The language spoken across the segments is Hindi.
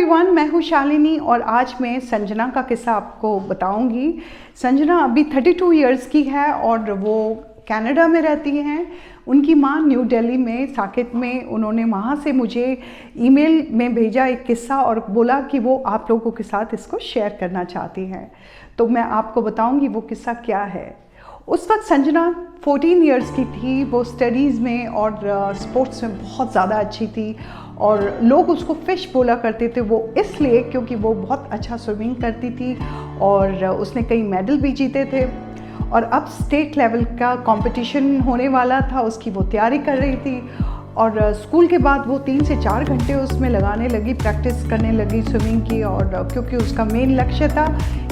एवरीवन, मैं हूँ शालिनी और आज मैं संजना का किस्सा आपको बताऊंगी। संजना अभी 32 इयर्स की है और वो कनाडा में रहती हैं। उनकी माँ न्यू दिल्ली में साकेत में, उन्होंने वहाँ से मुझे ईमेल में भेजा एक किस्सा और बोला कि वो आप लोगों के साथ इसको शेयर करना चाहती हैं। तो मैं आपको बताऊंगी वो किस्सा क्या है। उस वक्त संजना 14 इयर्स की थी। वो स्टडीज़ में और स्पोर्ट्स में बहुत ज़्यादा अच्छी थी और लोग उसको फ़िश बोला करते थे। वो इसलिए क्योंकि वो बहुत अच्छा स्विमिंग करती थी और उसने कई मेडल भी जीते थे। और अब स्टेट लेवल का कंपटीशन होने वाला था, उसकी वो तैयारी कर रही थी। और स्कूल के बाद वो 3 से 4 घंटे उसमें लगाने लगी, प्रैक्टिस करने लगी स्विमिंग की। और क्योंकि उसका मेन लक्ष्य था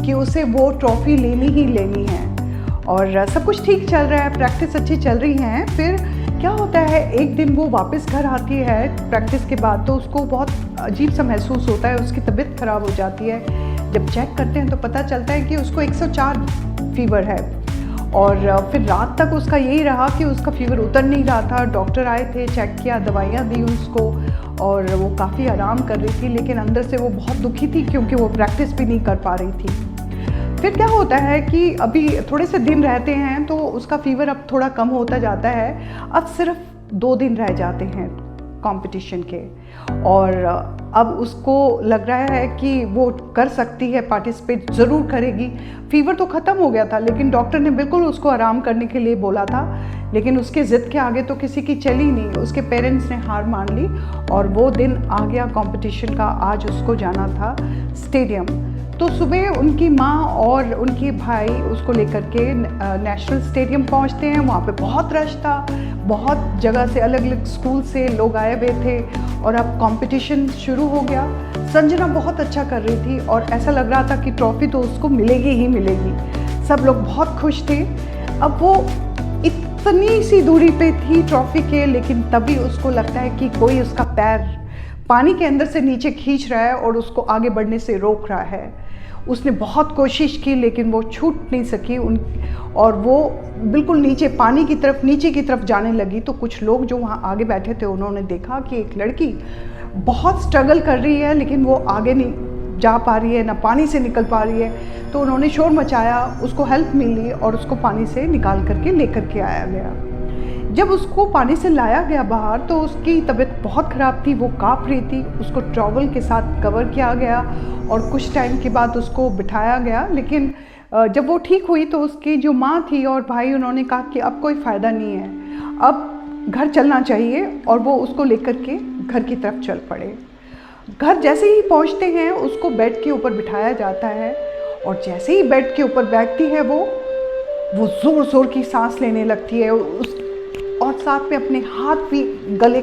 कि उसे वो ट्रॉफ़ी लेनी ही लेनी है। और सब कुछ ठीक चल रहा है, प्रैक्टिस अच्छी चल रही है। फिर क्या होता है, एक दिन वो वापस घर आती है प्रैक्टिस के बाद, तो उसको बहुत अजीब सा महसूस होता है, उसकी तबीयत ख़राब हो जाती है। जब चेक करते हैं तो पता चलता है कि उसको 104 फीवर है। और फिर रात तक उसका यही रहा कि उसका फीवर उतर नहीं रहा था। डॉक्टर आए थे, चेक किया, दवाइयाँ दी उसको और वो काफ़ी आराम कर रही थी, लेकिन अंदर से वो बहुत दुखी थी क्योंकि वो प्रैक्टिस भी नहीं कर पा रही थी। फिर क्या होता है कि अभी थोड़े से दिन रहते हैं तो उसका फीवर अब थोड़ा कम होता जाता है। अब सिर्फ 2 दिन रह जाते हैं कंपटीशन के और अब उसको लग रहा है कि वो कर सकती है, पार्टिसिपेट ज़रूर करेगी। फीवर तो ख़त्म हो गया था, लेकिन डॉक्टर ने बिल्कुल उसको आराम करने के लिए बोला था, लेकिन उसके ज़िद के आगे तो किसी की चली नहीं। उसके पेरेंट्स ने हार मान ली और वो दिन आ गया कंपटीशन का। आज उसको जाना था स्टेडियम। तो सुबह उनकी माँ और उनके भाई उसको लेकर के नेशनल स्टेडियम पहुँचते हैं। वहाँ पे बहुत रश था, बहुत जगह से, अलग अलग स्कूल से लोग आए हुए थे और अब कंपटीशन शुरू हो गया। संजना बहुत अच्छा कर रही थी और ऐसा लग रहा था कि ट्रॉफ़ी तो उसको मिलेगी ही मिलेगी। सब लोग बहुत खुश थे। अब वो इतनी सी दूरी पे थी ट्रॉफ़ी के, लेकिन तभी उसको लगता है कि कोई उसका पैर पानी के अंदर से नीचे खींच रहा है और उसको आगे बढ़ने से रोक रहा है। उसने बहुत कोशिश की लेकिन वो छूट नहीं सकी और वो बिल्कुल नीचे पानी की तरफ, नीचे की तरफ जाने लगी। तो कुछ लोग जो वहाँ आगे बैठे थे उन्होंने देखा कि एक लड़की बहुत स्ट्रगल कर रही है, लेकिन वो आगे नहीं जा पा रही है, ना पानी से निकल पा रही है। तो उन्होंने शोर मचाया, उसको हेल्प मिली और उसको पानी से निकाल करके लेकर के आया गया। जब उसको पानी से लाया गया बाहर तो उसकी तबीयत बहुत ख़राब थी, वो काँप रही थी। उसको टॉवल के साथ कवर किया गया और कुछ टाइम के बाद उसको बिठाया गया। लेकिन जब वो ठीक हुई तो उसकी जो माँ थी और भाई, उन्होंने कहा कि अब कोई फ़ायदा नहीं है, अब घर चलना चाहिए। और वो उसको लेकर के घर की तरफ चल पड़े। घर जैसे ही पहुँचते हैं उसको बेड के ऊपर बिठाया जाता है और जैसे ही बेड के ऊपर बैठती है वो ज़ोर ज़ोर की सांस लेने लगती है और साथ में अपने हाथ भी गले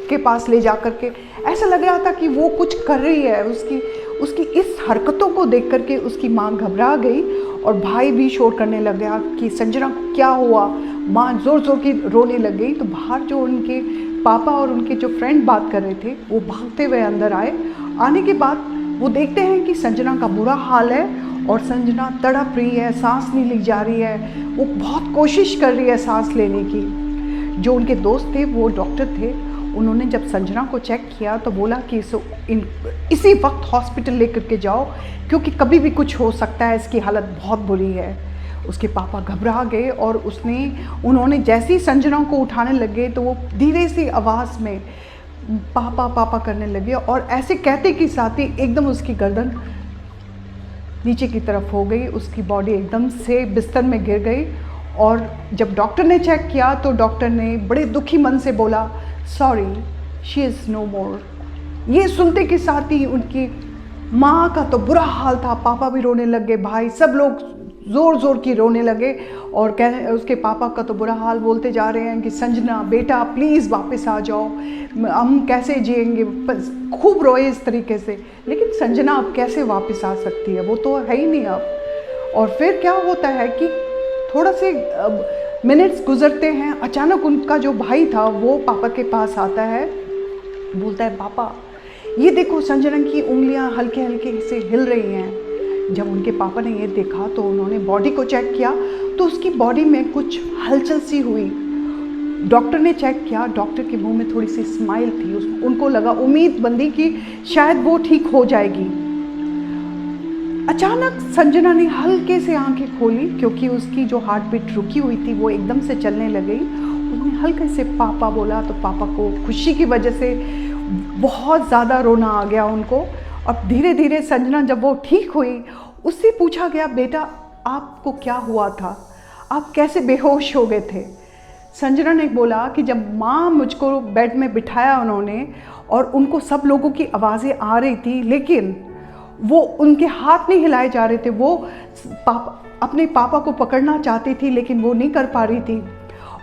के पास ले जा कर के ऐसा लग रहा था कि वो कुछ कर रही है। उसकी इस हरकतों को देख कर के उसकी माँ घबरा गई और भाई भी शोर करने लग गया कि संजना को क्या हुआ। माँ ज़ोर ज़ोर की रोने लग गई। तो बाहर जो उनके पापा और उनके जो फ्रेंड बात कर रहे थे वो भागते हुए अंदर आए। आने के बाद वो देखते हैं कि संजना का बुरा हाल है और संजना तड़प रही है, सांस नहीं ली जा रही है। वो बहुत कोशिश कर रही है सांस लेने की। जो उनके दोस्त थे वो डॉक्टर थे, उन्होंने जब संजना को चेक किया तो बोला कि इसी वक्त हॉस्पिटल लेकर के जाओ क्योंकि कभी भी कुछ हो सकता है, इसकी हालत बहुत बुरी है। उसके पापा घबरा गए और उन्होंने जैसे ही संजना को उठाने लगे तो वो धीरे सी आवाज़ में पापा पापा करने लगे और ऐसे कहते कि साथ ही एकदम उसकी गर्दन नीचे की तरफ हो गई। उसकी बॉडी एकदम से बिस्तर में गिर गई और जब डॉक्टर ने चेक किया तो डॉक्टर ने बड़े दुखी मन से बोला, सॉरी, शी इज़ नो मोर। ये सुनते के साथ ही उनकी माँ का तो बुरा हाल था, पापा भी रोने लगे, भाई, सब लोग ज़ोर ज़ोर की रोने लगे और उसके पापा का तो बुरा हाल, बोलते जा रहे हैं कि संजना बेटा प्लीज़ वापस आ जाओ, हम कैसे जिएंगे। खूब रोए इस तरीके से, लेकिन संजना अब कैसे वापस आ सकती है, वो तो है ही नहीं अब। और फिर क्या होता है कि थोड़ा से मिनट्स गुजरते हैं, अचानक उनका जो भाई था वो पापा के पास आता है, बोलता है पापा ये देखो संजना की उंगलियां हल्के हल्के से हिल रही हैं। जब उनके पापा ने ये देखा तो उन्होंने बॉडी को चेक किया तो उसकी बॉडी में कुछ हलचल सी हुई। डॉक्टर ने चेक किया, डॉक्टर के मुंह में थोड़ी सी स्माइल थी, उनको लगा, उम्मीद बंदी कि शायद वो ठीक हो जाएगी। अचानक संजना ने हल्के से आंखें खोली, क्योंकि उसकी जो हार्ट बीट रुकी हुई थी वो एकदम से चलने लगी। उसने हल्के से पापा बोला, तो पापा को खुशी की वजह से बहुत ज़्यादा रोना आ गया उनको। और धीरे धीरे संजना जब वो ठीक हुई, उससे पूछा गया, बेटा आपको क्या हुआ था, आप कैसे बेहोश हो गए थे? संजना ने बोला कि जब माँ मुझको बेड में बिठाया उन्होंने, और उनको सब लोगों की आवाज़ें आ रही थी, लेकिन वो उनके हाथ नहीं हिलाए जा रहे थे। वो अपने पापा को पकड़ना चाहती थी, लेकिन वो नहीं कर पा रही थी।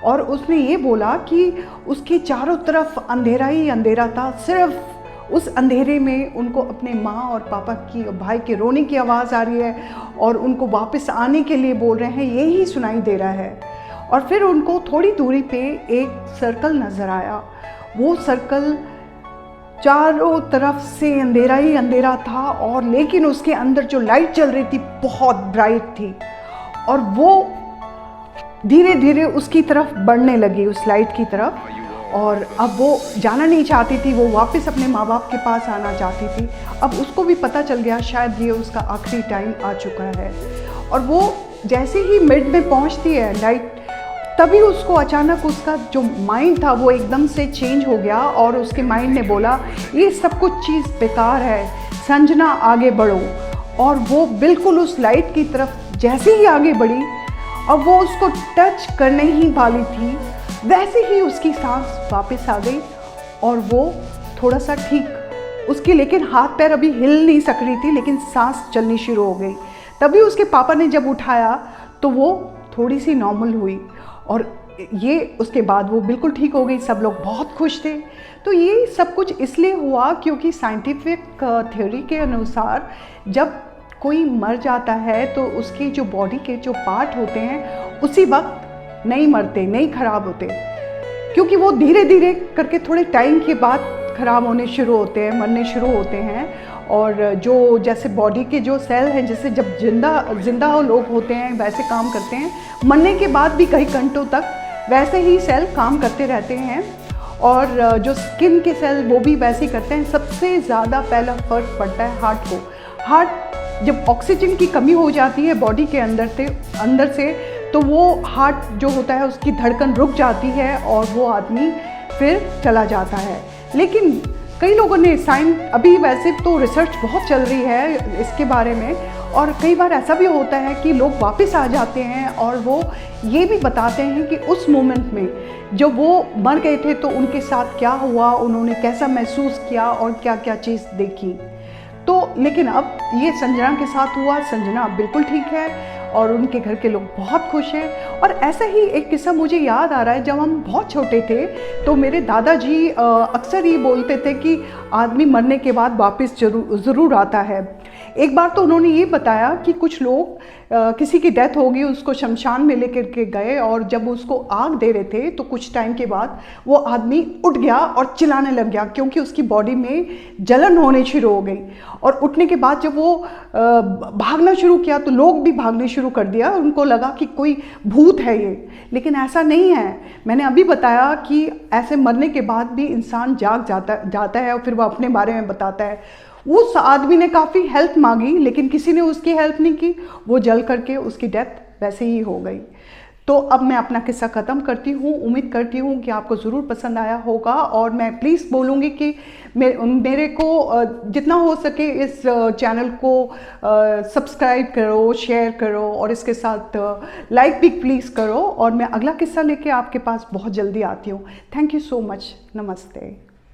और उसने ये बोला कि उसके चारों तरफ अंधेरा ही अंधेरा था, सिर्फ उस अंधेरे में उनको अपने माँ और पापा की, भाई के रोने की आवाज़ आ रही है, और उनको वापस आने के लिए बोल रहे हैं, यही सुनाई दे रहा है। और फिर उनको थोड़ी दूरी पे एक सर्कल नज़र आया। वो सर्कल चारों तरफ से अंधेरा ही अंधेरा था, और लेकिन उसके अंदर जो लाइट चल रही थी बहुत ब्राइट थी, और वो धीरे धीरे उसकी तरफ बढ़ने लगी, उस लाइट की तरफ। और अब वो जाना नहीं चाहती थी, वो वापस अपने माँ बाप के पास आना चाहती थी। अब उसको भी पता चल गया शायद ये उसका आखिरी टाइम आ चुका है। और वो जैसे ही मिड में पहुँचती है लाइट, तभी उसको अचानक उसका जो माइंड था वो एकदम से चेंज हो गया, और उसके माइंड ने बोला, ये सब कुछ चीज़ बेकार है, संजना आगे बढ़ो। और वो बिल्कुल उस लाइट की तरफ जैसे ही आगे बढ़ी, अब वो उसको टच करने ही वाली थी, वैसे ही उसकी सांस वापस आ गई, और वो थोड़ा सा ठीक, उसकी लेकिन हाथ पैर अभी हिल नहीं सक रही थी, लेकिन सांस चलनी शुरू हो गई। तभी उसके पापा ने जब उठाया तो वो थोड़ी सी नॉर्मल हुई, और ये उसके बाद वो बिल्कुल ठीक हो गई। सब लोग बहुत खुश थे। तो ये सब कुछ इसलिए हुआ क्योंकि साइंटिफिक थ्योरी के अनुसार जब कोई मर जाता है तो उसकी जो बॉडी के जो पार्ट होते हैं उसी वक्त नहीं मरते, नहीं ख़राब होते, क्योंकि वो धीरे धीरे करके थोड़े टाइम के बाद ख़राब होने शुरू होते हैं, मरने शुरू होते हैं। और जो जैसे बॉडी के जो सेल हैं, जैसे जब जिंदा लोग होते हैं वैसे काम करते हैं, मरने के बाद भी कई घंटों तक वैसे ही सेल काम करते रहते हैं। और जो स्किन के सेल वो भी वैसे ही करते हैं। सबसे ज़्यादा पहला फ़र्क पड़ता है हार्ट को। हार्ट जब ऑक्सीजन की कमी हो जाती है बॉडी के अंदर से तो वो हार्ट जो होता है उसकी धड़कन रुक जाती है और वो आदमी फिर चला जाता है। लेकिन कई लोगों ने अभी वैसे तो रिसर्च बहुत चल रही है इसके बारे में, और कई बार ऐसा भी होता है कि लोग वापस आ जाते हैं और वो ये भी बताते हैं कि उस मोमेंट में जब वो मर गए थे तो उनके साथ क्या हुआ, उन्होंने कैसा महसूस किया और क्या क्या चीज़ देखी। तो लेकिन अब ये संजना के साथ हुआ, संजना अब बिल्कुल ठीक है और उनके घर के लोग बहुत खुश हैं। और ऐसा ही एक किस्सा मुझे याद आ रहा है, जब हम बहुत छोटे थे तो मेरे दादाजी अक्सर ये बोलते थे कि आदमी मरने के बाद वापस ज़रूर आता है। एक बार तो उन्होंने ये बताया कि कुछ लोग किसी की डेथ हो गई, उसको शमशान में लेकर के गए और जब उसको आग दे रहे थे तो कुछ टाइम के बाद वो आदमी उठ गया और चिल्लाने लग गया, क्योंकि उसकी बॉडी में जलन होने शुरू हो गई। और उठने के बाद जब वो भागना शुरू किया तो लोग भी भागने शुरू कर दिया, उनको लगा कि कोई भूत है ये, लेकिन ऐसा नहीं है। मैंने अभी बताया कि ऐसे मरने के बाद भी इंसान जाग जाता है और फिर वो अपने बारे में बताता है। उस आदमी ने काफ़ी हेल्प मांगी लेकिन किसी ने उसकी हेल्प नहीं की, वो जल करके उसकी डेथ वैसे ही हो गई। तो अब मैं अपना किस्सा ख़त्म करती हूँ। उम्मीद करती हूँ कि आपको ज़रूर पसंद आया होगा, और मैं प्लीज़ बोलूँगी कि मेरे को जितना हो सके इस चैनल को सब्सक्राइब करो, शेयर करो और इसके साथ लाइक भी प्लीज़ करो। और मैं अगला किस्सा लेके आपके पास बहुत जल्दी आती हूँ। Thank you so much. नमस्ते।